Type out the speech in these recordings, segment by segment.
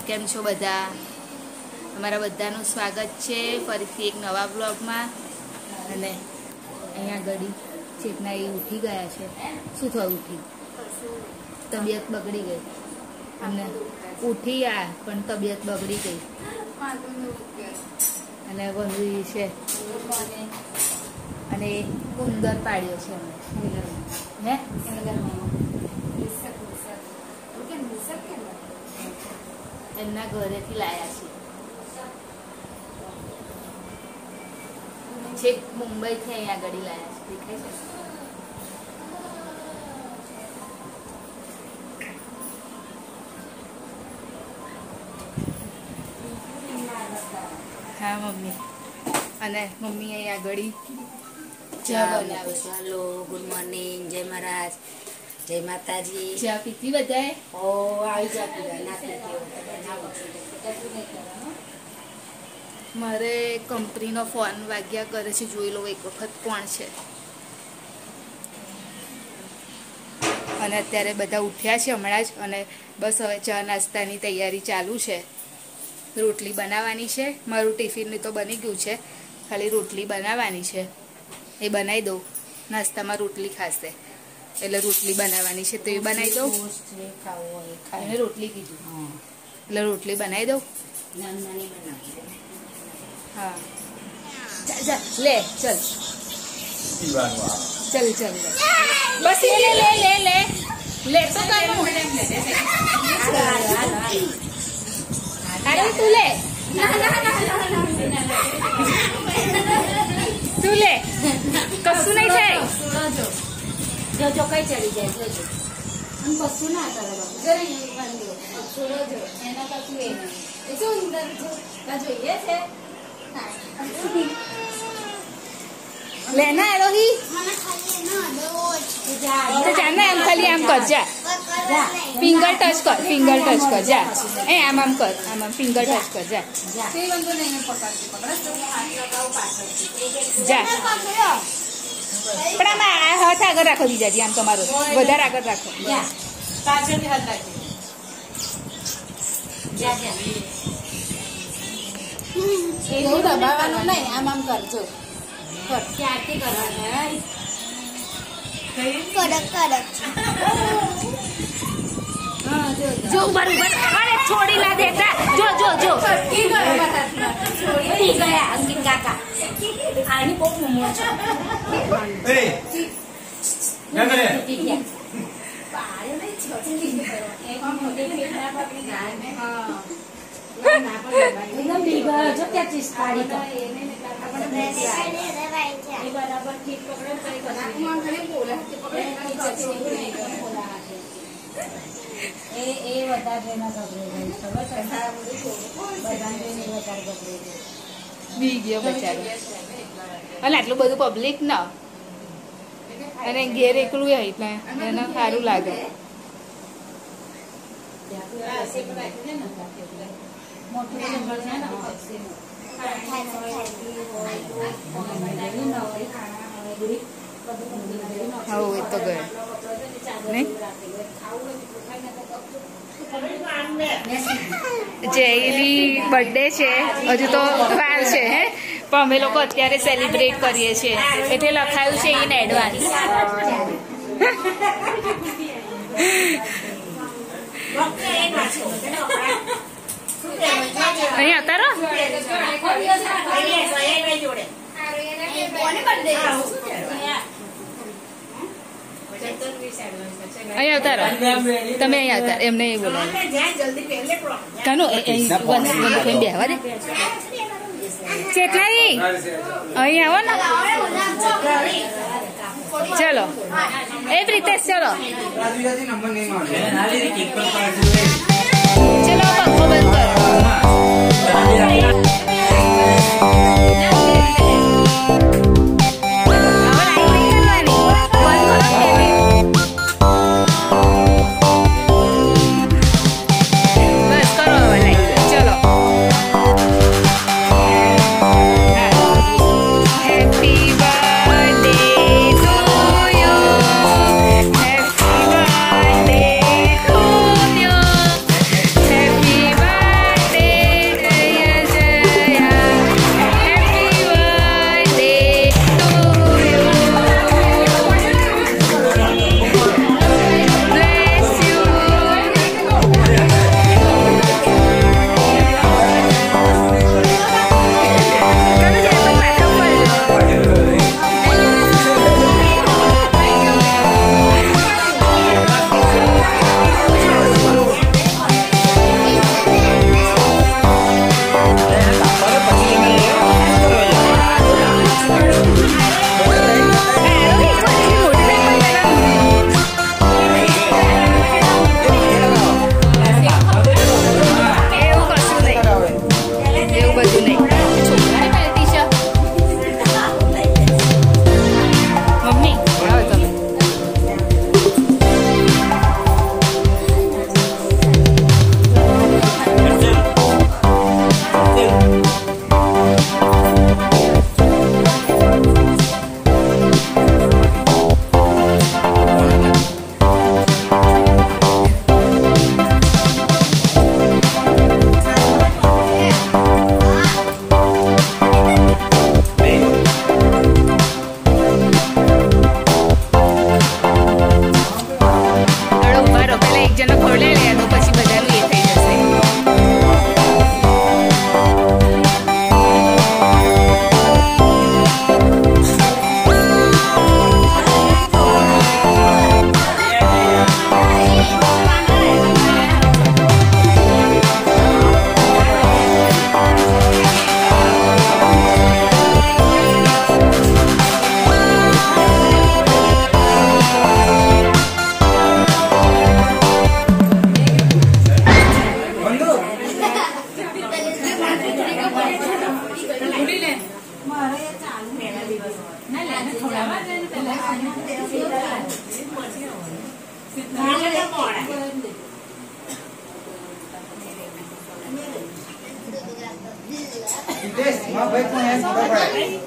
કેમ છો બધા? તમારા બધાનું સ્વાગત છે ફરીથી એક નવા બ્લોગમાં। અને અહીંયા ગડી ચેતના એ ઉઠી ગયા છે। શું થયું? ઉઠી તબિયત બગડી ગઈ અને ઉઠી આ પણ તબિયત બગડી ગઈ અને વંદુ છે અને ઉંદર પાડ્યો છે હે એમના ઘરેથી લાયા છે છેક મુંબઈથી અહીંયા આગળ લાયા છે દેખાય છે હા મમ્મી અને મમ્મી અહીંયા આગળ ચા બનાવે છે। हेलो गुड मॉर्निंग जय महाराज जय माताजी। ચા પીધી બધાએ? ओ आई जा पीवा ना पीती મારે કંપનીનો ફોન વાગ્યા કરે છે, જોઈ લો એક વખત કોણ છે। અને અત્યારે બધા ઉઠ્યા છે હમણાં જ અને બસ હવે ચા નાસ્તાની તૈયારી ચાલુ છે। રોટલી બનાવવાની છે, મારું ટિફિનનું તો બની ગયું છે, ખાલી રોટલી બનાવવાની છે। એ બનાવી દઉં, નાસ્તામાં રોટલી ખાશે એટલે રોટલી બનાવવાની છે તો એ બનાવી દઉં। એને રોટલી કીધું એટલે રોટલી બનાવી દઉં। हाँ ले चल चल चल बस ये ले ले ले ले ले तो करूं अरे तू ले तू ले कसूं नहीं थे जो जो कई चली जाए जो जो हम कसूं ना करे बाबा जरा ये बंद दो छोड़ो जो एना कसूं है नहीं जो अंदर जो का जो ये थे लेना है रोही મને ખાલી ના દો तो जाना हम खाली आम कर जा फिंगर टच कर जा ए आम कर आम फिंगर टच कर जा તે બંદો નહીં પકડતી પકડસ તો હાથ લગાવ પાછળ जा પણ આમાં આ હાથ આગળ રાખો દીજાજી આમ તમારો વધારે આગળ રાખો જા પાછળથી હાથ રાખજો જા જા એવું દબાવવાનું નહીં આમ આમ કરજો કર ક્યારથી કરવાનું કડક હા જો જો ઉભા અરે છોડી ના દેતા જો જો જો કી ગયો છોડી ગયા અંકિત કાકા આની બહુ મમ્મો છે ए क्या करे ઠીક છે પારે નહીં છોડી ગયો એક મોટી પેટના પકડી ગાય ને હા ના પણ એકદમ બીગા જો ત્યાં ચીજ પાડી તો આપણે એ બરાબર ઠીક પકડે તો એક નાકમાં ઘરે બોલા કે પકડે એ વધારે ના ગભરે ગઈ ખબર છે બધાને વધારે ગભરે ગઈ બી ગયો બચારો અને આટલું બધું પબ્લિક ન અને ઘેર એકલું હોય એટલે એને સારું લાગે મોટું જંગલ છે ને હો એ તો ગયો નહીં જયલી બર્થડે છે હજુ તો વાર છે હે પણ અમે લોકો અત્યારે સેલિબ્રેટ કરીએ છીએ એટલે લખાયું છે ઇન એડવાન્સ અહીં અતારો અહીં અવતારો તમે અહીં આવતા એમને એ બોલો કાનો બેહવા દે ચેટલાઈ અહીં આવો ને ચલો એ રીતે ચલો ચલો પંખો બંધ કરો હિતેશ, માં ભાઈ કોણ હે? મોટો ભાઈ.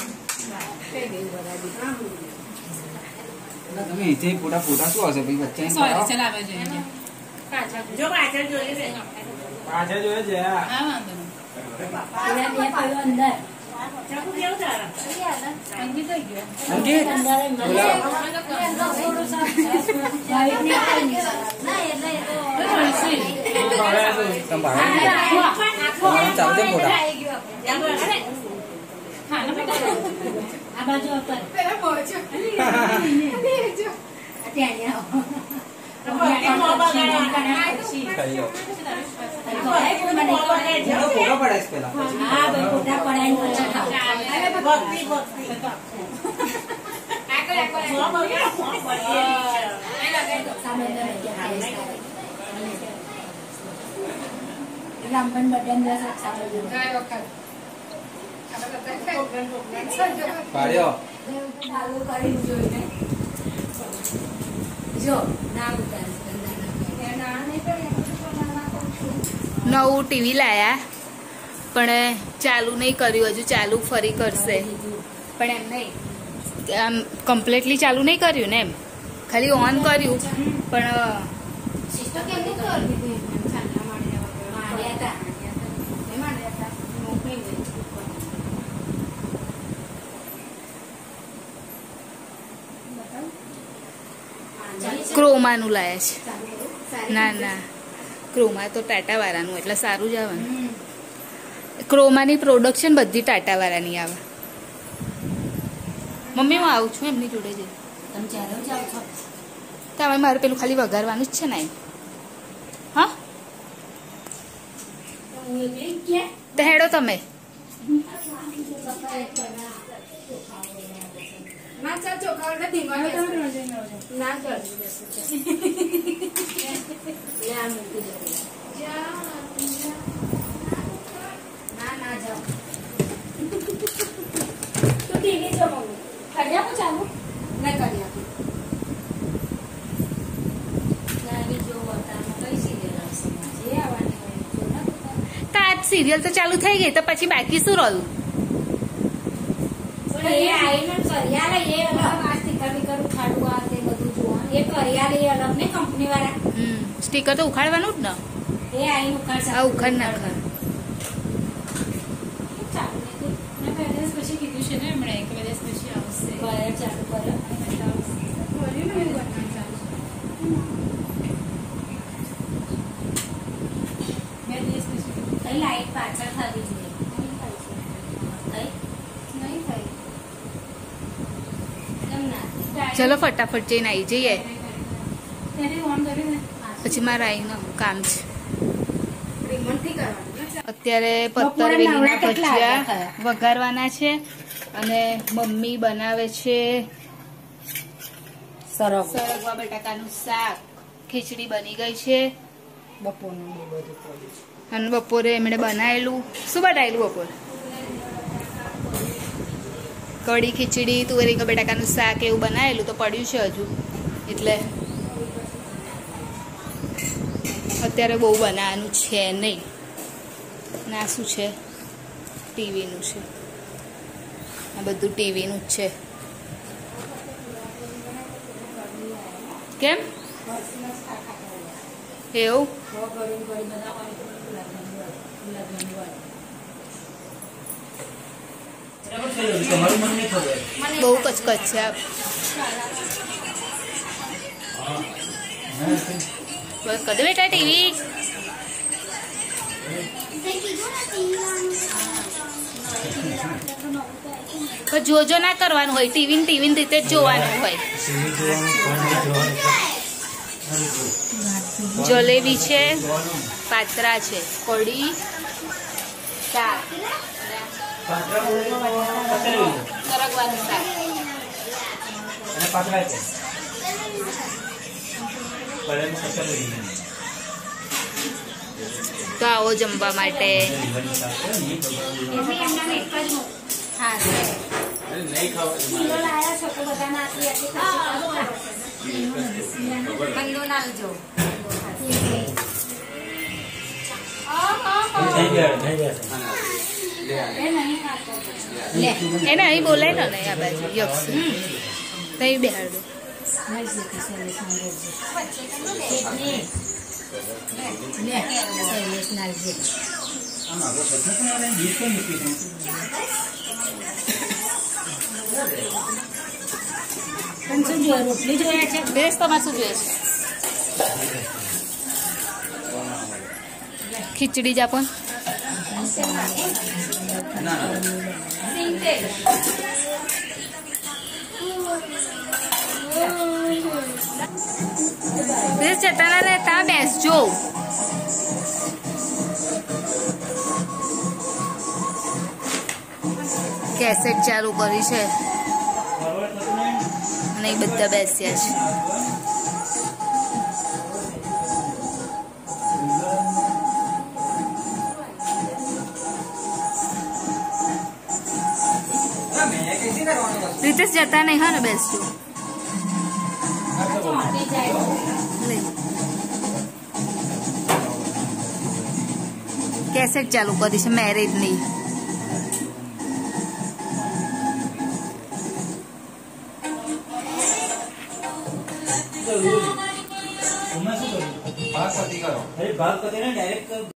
તમે અહીંથી ફોટા ફોટા શું હશે ભાઈ વચ્ચે સોરી ચલાવે જોઈએ જો પાછળ જોઈએ છે. પાછળ જોઈએ છે હા વાંધો નહીં પેલા બે પેલો અંદર. ચાકુ કેવું તારા? અંકિત થઈ ગયો અંકિત અંદર બોલા. આ બાજુ ઉપર પેલા પહોંચો ફોટો પડાઈશ પેલા. રામબન બટન પાડ્યો. નવું ટીવી લાયા પણ ચાલુ નહીં કર્યું હજુ ચાલુ ફરી કરશે પણ એમ નહીં આમ કમ્પ્લીટલી ચાલુ નહીં કર્યું ને એમ ખાલી ઓન કર્યું પણ ક્રોમાનું લાયા છે ના ના ક્રોમા તો ટાટા વાળાનું એટલે સારું જ આવે ને ક્રોમાની પ્રોડક્શન બધી ટાટા વાળાની આવે મમ્મી હું આવું છું એમની જોડે જઈ તમે મારે પેલું ખાલી વઘારવાનું જ છે ને હા તો હેડો તમે ના ચાલ ચોખાવડા ધીમા ના કર સિરિયલ તો ચાલુ થઈ ગઈ તો પછી બાકી શું રહ્યું સ્ટીકર તો ઉખાડવાનું જ ને આ ઉખાડ નાખવાનું પછી કીધું છે ને હમણાં એક દિવસ પછી આવશે લાઈટ પાછળ થવી જોઈએ. ચલો ફટાફટ જઈને આવી જઈએ પછી મારે આવીને કામ છે અત્યારે પત્તરવેલીના ભજીયા વઘારવાના છે અને મમ્મી બનાવે છે સરગવા બટાકાનું શાક ખીચડી બની ગઈ છે અને બપોરે એમણે બનાવેલું શું બનાવેલું બપોરે કઢી ખીચડી તુવેરી બટાકાનું શાક એવું બનાવેલું તો પડ્યું છે હજુ એટલે અત્યારે બહુ બનાવવાનું છે નહીં ના શું છે ટીવીનું છે આ બધું ટીવીનું જ છે કેમ એવું બહુ કચકચ છે કદ બેટા ટીવી જોજો ના કરવાનું હોય ટીવી રીતે જ જોવાનું હોય જલેબી છે પાત્રા છે કઢી શાક સરગવાનું શાક તો આવો જમવા માટે હા બધાને આટલી આટલી ખાસી મંદો નાલજો એને અહીં બોલાય ને નહીં આ બાજુ યક્ષ નહીં બેહાડ દો રોટલી જોયા છે બેસ તમારે શું જોઈએ છે ખીચડી જ આપો બેસ જતા રે ત્યાં બેસજો કેસેટ ચાલુ કરી છે અને એ બધા બેસ્યા છે રીતેશ જતા નહીં હા ને બેસજો કેસેટ ચાલુ કરી છે મેરેજ ની ભાગ પતિ કરો.